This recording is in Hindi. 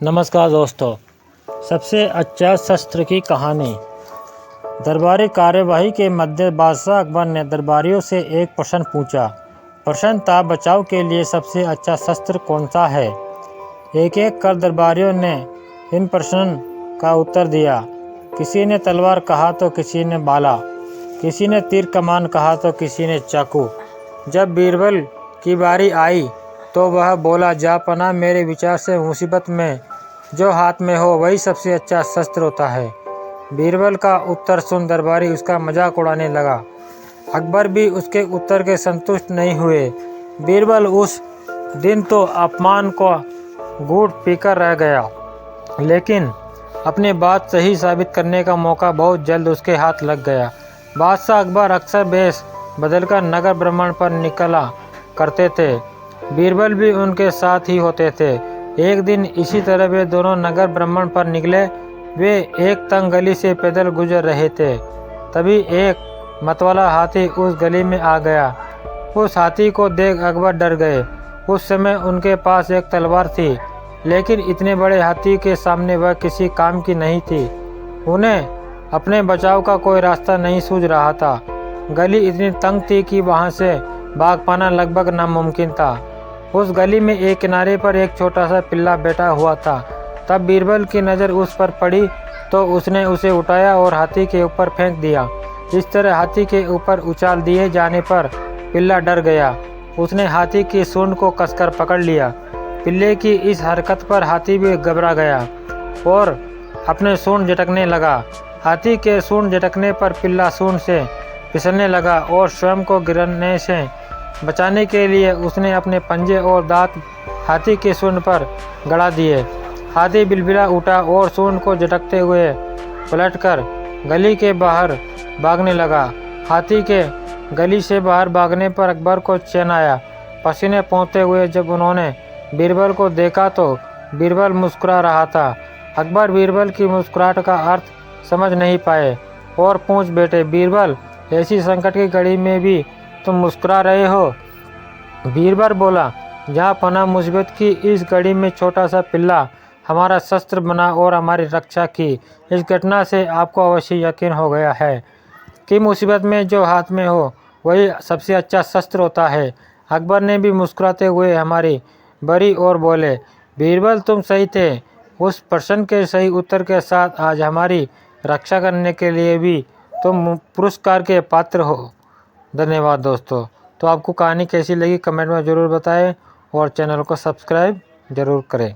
नमस्कार दोस्तों। सबसे अच्छा शस्त्र की कहानी। दरबारी कार्यवाही के मध्य बादशाह अकबर ने दरबारियों से एक प्रश्न पूछा। प्रश्न था, बचाव के लिए सबसे अच्छा शस्त्र कौन सा है। एक एक कर दरबारियों ने इन प्रश्न का उत्तर दिया। किसी ने तलवार कहा तो किसी ने भाला, किसी ने तीर कमान कहा तो किसी ने चाकू। जब बीरबल की बारी आई तो वह बोला, जापना, मेरे विचार से मुसीबत में जो हाथ में हो वही सबसे अच्छा शस्त्र होता है। बीरबल का उत्तर सुन दरबारी उसका मजाक उड़ाने लगा। अकबर भी उसके उत्तर के संतुष्ट नहीं हुए। बीरबल उस दिन तो अपमान को घूंट पीकर रह गया, लेकिन अपनी बात सही साबित करने का मौका बहुत जल्द उसके हाथ लग गया। बादशाह अकबर अक्सर भेष बदलकर नगर भ्रमण पर निकला करते थे। बीरबल भी उनके साथ ही होते थे। एक दिन इसी तरह वे दोनों नगर भ्रमण पर निकले। वे एक तंग गली से पैदल गुजर रहे थे। तभी एक मतवाला हाथी उस गली में आ गया। उस हाथी को देख अकबर डर गए। उस समय उनके पास एक तलवार थी, लेकिन इतने बड़े हाथी के सामने वह किसी काम की नहीं थी। उन्हें अपने बचाव का कोई रास्ता नहीं सूझ रहा था। गली इतनी तंग थी कि वहां से भाग पाना लगभग नामुमकिन था। उस गली में एक किनारे पर एक छोटा सा पिल्ला बैठा हुआ था। तब बीरबल की नज़र उस पर पड़ी तो उसने उसे उठाया और हाथी के ऊपर फेंक दिया। इस तरह हाथी के ऊपर उछाल दिए जाने पर पिल्ला डर गया। उसने हाथी की सूंड को कसकर पकड़ लिया। पिल्ले की इस हरकत पर हाथी भी घबरा गया और अपने सूंड झटकने लगा। हाथी के सूंड झटकने पर पिल्ला सूंड से फिसलने लगा और स्वयं को गिरने से बचाने के लिए उसने अपने पंजे और दांत हाथी की सूंड पर गड़ा दिए। हाथी बिलबिला उठा और सूंड को झटकते हुए पलटकर गली के बाहर भागने लगा। हाथी के गली से बाहर भागने पर अकबर को चैन आया। पसीने पोंछते हुए जब उन्होंने बीरबल को देखा तो बीरबल मुस्कुरा रहा था। अकबर बीरबल की मुस्कुराहट का अर्थ समझ नहीं पाए और पूछ बैठे, बीरबल, ऐसी संकट की घड़ी में भी तुम मुस्कुरा रहे हो। बीरबल बोला, जहाँ पनाह मुसीबत की इस घड़ी में छोटा सा पिल्ला हमारा शस्त्र बना और हमारी रक्षा की। इस घटना से आपको अवश्य यकीन हो गया है कि मुसीबत में जो हाथ में हो वही सबसे अच्छा शस्त्र होता है। अकबर ने भी मुस्कुराते हुए हमारी बरी और बोले, बीरबल, तुम सही थे। उस प्रश्न के सही उत्तर के साथ आज हमारी रक्षा करने के लिए भी तुम पुरस्कार के पात्र हो। धन्यवाद दोस्तों। तो आपको कहानी कैसी लगी कमेंट में ज़रूर बताएं और चैनल को सब्सक्राइब ज़रूर करें।